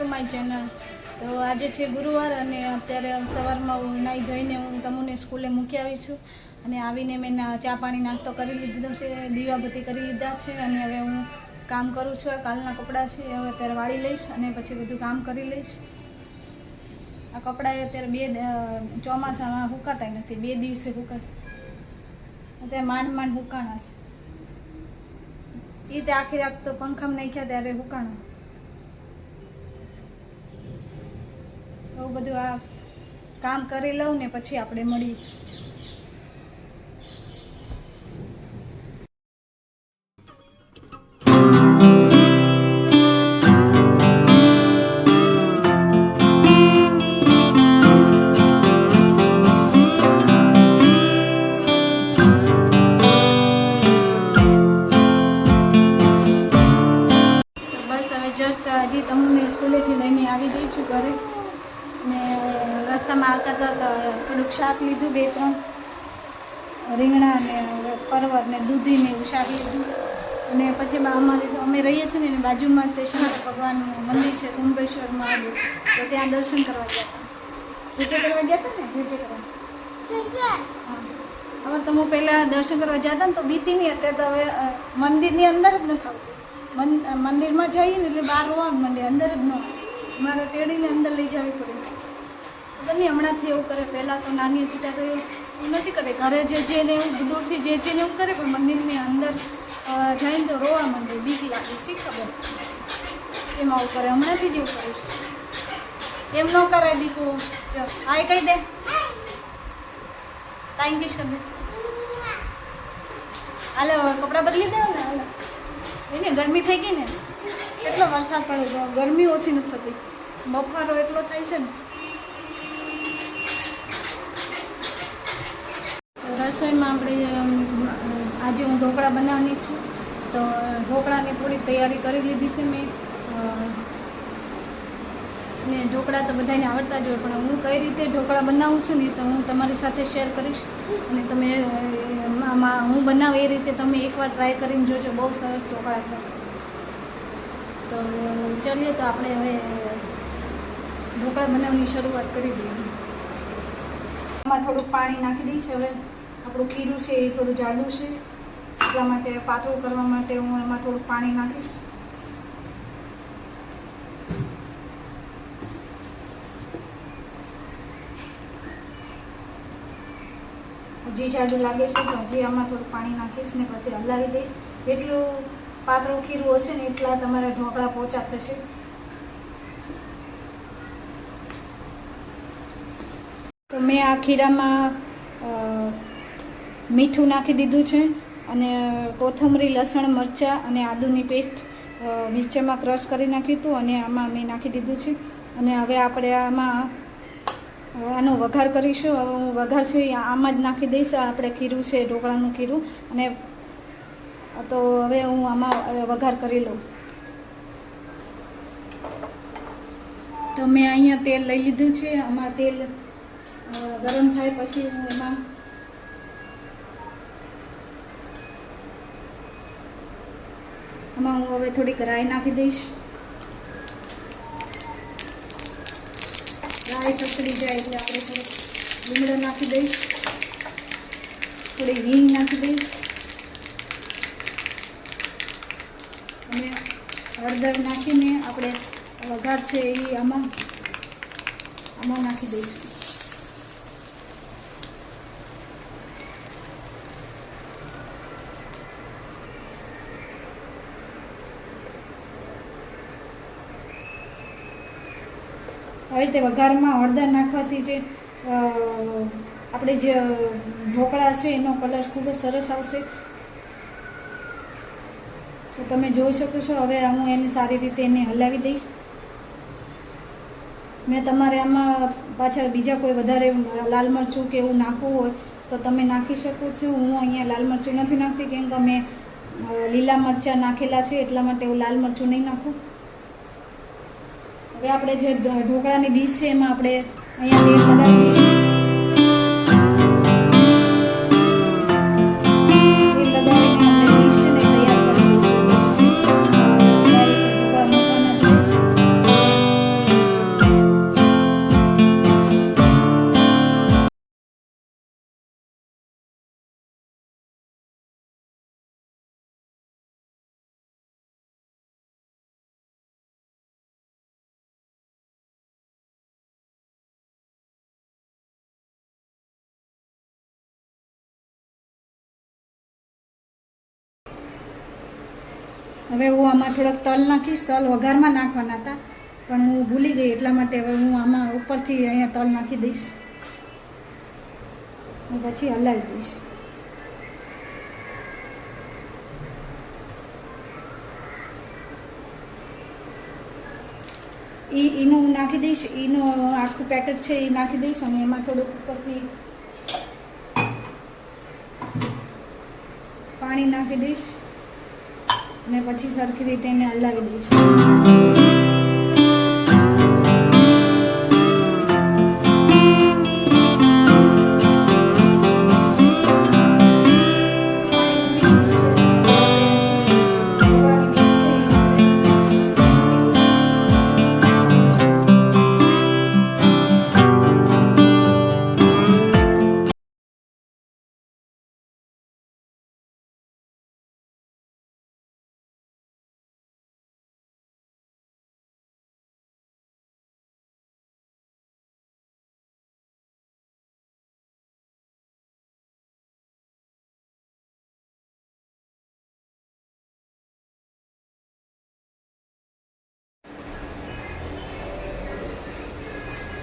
To my channel. તો આજે છે ગુરુવાર અને અત્યારે સવારમાં નાહી ધોઈને હું તમુને સ્કૂલે મૂકી આવી છું અને આવીને મેં ચા પાણી નાસ્તો કરી લીધો છે, દીવાબત્તી કરી લીધા છે અને હવે હું કામ કરું છું। કાલના કપડાં છે હવે અત્યારે વાળી લઈશ અને પછી બધું કામ કરી લઈશ। આ કપડાં અત્યારે ચોમાસામાં સુકાતા નથી, 2 દિવસે સુકાય, અત્યારે માંડ માંડ સુકાણા છે। એ તે આખી રાત તો પંખામાં નાખ્યા ત્યારે સુકાણા। બધું આ કામ કરી લઉં ને પછી આપણે મળીએ। બસ હવે જસ્ટ હજી તમને સ્કૂલેથી લઈને આવી ગઈ છું ઘરે ને રસ્તામાં આવતા હતા થોડુંક શાક લીધું, 2-3 રીંગણા ને પરવર ને દૂધી ને એવું શાક લીધું અને પછી અમે રહીએ છીએ ને બાજુમાં તે શંકર ભગવાનનું મંદિર છે કુંભેશ્વર મહાદેવ, તો ત્યાં દર્શન કરવા ગયા હતા। જે કરવા ગયા હતા ને જે કરવા હા હવે તો હું પહેલાં દર્શન કરવા જતા ને તો બીતી નહીં, અત્યારે તો હવે મંદિરની અંદર જ નથી આવતી। મંદિરમાં જઈએ ને એટલે બહાર રોવા માંડે, અંદર જ ન આવે, મારે તેડીને અંદર લઈ જવી પડે। ગમે હમણાંથી એવું કરે, પહેલાં તો નાની હતી ત્યારે એવું નથી કરે, ઘરે જેને એવું દૂરથી જેને એવું કરે, પણ મંદિરની અંદર જઈને તો રોવા માંડે, બીક લાગે, શી ખબર એમ આવું કરે। હમણાંથી જ એવું કરીશ, એમ ન કરાય દીકુ। ચલ આ કહી દે, ટાઈમ કિસ કરી દે, હાલે હવે કપડાં બદલી દેવા ને, હાલે એને ગરમી થઈ ગઈ ને, એટલો વરસાદ પડે છે, ગરમી ઓછી નથી થતી, બફારો એટલો થાય છે ને। રસોઈમાં આપણે આજે હું ઢોકળા બનાવવાની છું, તો ઢોકળાની થોડી તૈયારી કરી લીધી છે મેં, ને ઢોકળા તો બધાને આવડતા જ હોય, પણ હું કઈ રીતે ઢોકળા બનાવું છું ને તો હું તમારી સાથે શેર કરીશ અને તમે હું બનાવું એ રીતે તમે એકવાર ટ્રાય કરીને જોજો, બહુ સરસ ઢોકળા થશે। તો ચાલીએ તો આપણે હવે ઢોકળા બનાવવાની શરૂઆત કરી દઈએ। આમાં થોડુંક પાણી નાખી દઈશ। હવે આપણું ખીરું છે એ થોડું જાડું છે, એટલા માટે પાતળું કરવા માટે હું એમાં થોડુંક પાણી નાખીશ। હજી જાડું લાગે છે તો હજી આમાં થોડું પાણી નાખીશ ને પછી હલાવી દઈશ। એટલું પાતળું ખીરું હશે ને એટલા તમારા ઢોકળા પોચા થશે। તો મેં આ ખીરામાં મીઠું નાખી દીધું છે અને કોથમરી, લસણ, મરચાં અને આદુની પેસ્ટ મિક્સરમાં ક્રશ કરી નાખ્યું હતું અને આમાં મેં નાખી દીધું છે અને હવે આપણે આમાં આનો વઘાર કરીશું। હવે હું વઘાર છે આમાં જ નાખી દઈશ, આપણે ખીરું છે ઢોકળાનું ખીરું, અને તો હવે હું આમાં વઘાર કરી લઉં। તો મેં અહીંયા તેલ લઈ લીધું છે, આમાં તેલ ગરમ થાય પછી હું એમાં હું હવે થોડીક રાઈ નાખી દઈશ। રાઈ સકડી જાય એટલે આપણે થોડોક લીમડો નાખી દઈશ, થોડી હિંગ નાખી દઈશ અને હળદર નાખીને આપણે વઘાર છે એ આમાં નાખી દઈશું। આવી રીતે વઘારમાં હળદર નાખવાથી જે આપણે જે ઢોકળા છે એનો કલર ખૂબ જ સરસ આવશે। તો તમે જોઈ શકો છો। હવે હું એને સારી રીતે એને હલાવી દઈશ। મેં તમારે આમાં પાછા બીજા કોઈ વધારે લાલ મરચું કે એવું નાખવું હોય તો તમે નાખી શકો છો। હું અહીંયા લાલ મરચું નથી નાખતી કેમ કે મેં લીલા મરચાં નાખેલા છે, એટલા માટે હું લાલ મરચું નહીં નાખું। હવે આપણે જે ઢોકળાની ડીશ છે એમાં આપણે અહીંયા તેલ લગાવી દઈશું। તેલ લગાવીને આપણે ડીશ છે ને તૈયાર કરી દઈશું। હવે હું આમાં થોડાક તલ નાખીશ. તલ વઘારમાં નાખવાના હતા પણ હું ભૂલી ગઈ, એટલા માટે હવે હું આમાં ઉપરથી અહીંયા તલ નાખી દઈશ અને પછી હલાવી દઈશ. ઈનું નાખી દઈશ. ઈનું આખું પેકેટ છે એ નાખી દઈશ અને એમાં થોડુંક ઉપરથી પાણી નાખી દઈશ અને પછી સરખી રીતે એને હલાવી દઈશ.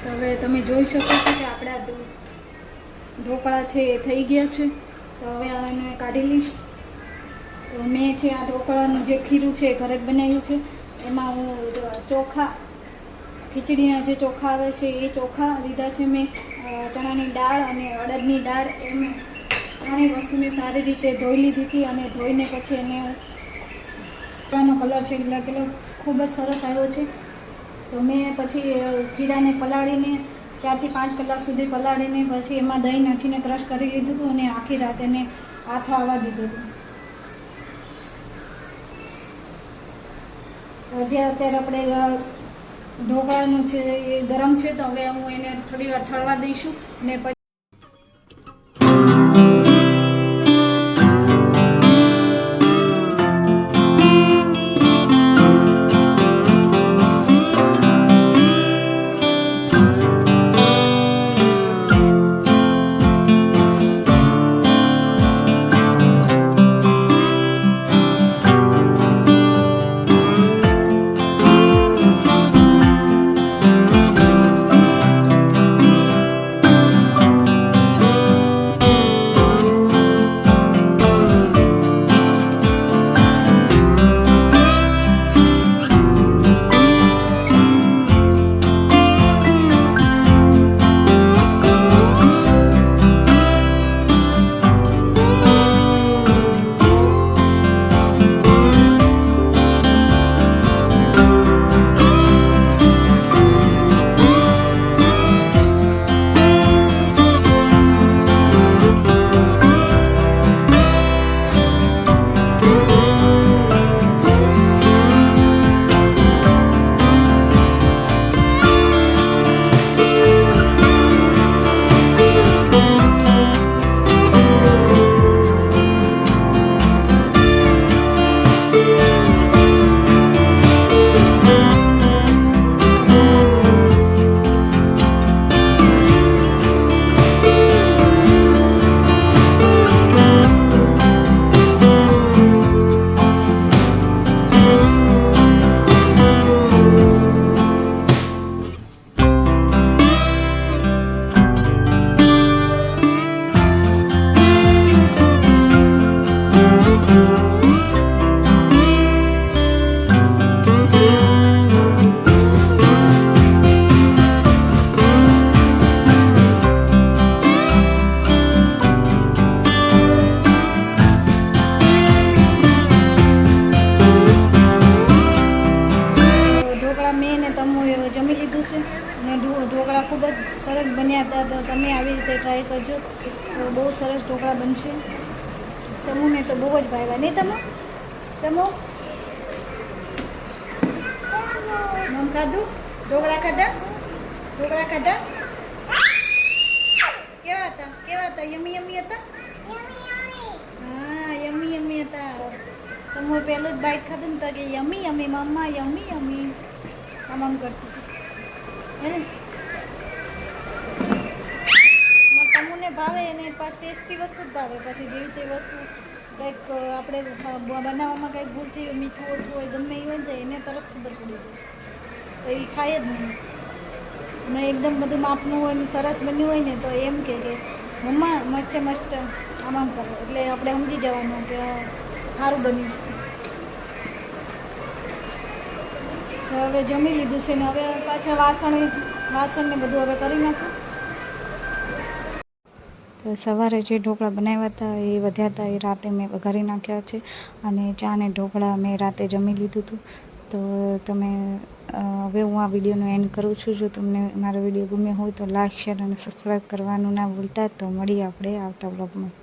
તો હવે તમે જોઈ શકો છો કે આપણા ઢોકળા છે એ થઈ ગયા છે. તો હવે એને કાઢી લઈશ. તો મેં છે આ ઢોકળાનું જે ખીરું છે એ ઘરે જ બનાવ્યું છે. એમાં હું ચોખા, ખીચડીના જે ચોખા આવે છે એ ચોખા લીધા છે મેં, ચણાની દાળ અને અડદની દાળ, એમ ત્રણેય વસ્તુને સારી રીતે ધોઈ લીધી હતી અને ધોઈને પછી એને ચોખાનો કલર છે એટલે ખૂબ જ સરસ આવ્યો છે. તો મેં પછી ખીરાને પલાળીને 4 થી 5 કલાક સુધી પલાળીને પછી એમાં દહીં નાખીને ક્રશ કરી લીધું હતું અને આખી રાત એને હાથ આવવા દીધું હતું. જે અત્યારે આપણે ઢોકળાનું છે એ ગરમ છે તો હવે હું એને થોડી વાર ઠરવા દઈશું ને પછી ઢોકળા ખૂબ જ સરસ બન્યા હતા. તો તમે આવી રીતે ટ્રાય કરજો તો બહુ સરસ ઢોકળા બનશે. તમુને તો બહુ જ ભાવ્યા નહીં? તમો મમ ખાધું? ઢોકળા ખાધા? કેવા હતા? યમી હતા? હા, યમી હતા. તમો પહેલું જ બાઈટ ખાધું ને તો કે યમી મમ્મા યમી આમ કરતી હે. તમને ભાવે એને પાસ ટેસ્ટી વસ્તુ જ ભાવે, પછી જેવી તે વસ્તુ કંઈક આપણે બનાવવામાં કંઈક ભૂલ થઈ હોય, મીઠું ઓછું હોય, ગમે એ હોય ને તો એને તરત ખબર પડી જાય, તો એ ખાય જ નહીં. અને એકદમ બધું માપનું હોય ને સરસ બન્યું હોય ને તો એમ કે મમ્મા મસ્ત આમ કરો, એટલે આપણે સમજી જવાનું કે સારું બન્યું છે. તો હવે જમી લીધું છે ને હવે પાછા વાસણને બધું હવે કરી નાખું. તો સવારે જે ઢોકળા બનાવ્યા હતા એ વધ્યા હતા, એ રાતે મેં વઘારી નાખ્યા છે. અને ચા ને ઢોકળા મેં રાતે જમી લીધું હતું. તો તમે હવે હું આ વિડીયોનો એન્ડ કરું છું. જો તમને મારો વિડીયો ગમ્યો હોય તો લાઇક, શેર અને સબસ્ક્રાઈબ કરવાનું ના ભૂલતા. તો મળીએ આપણે આવતા બ્લોગમાં.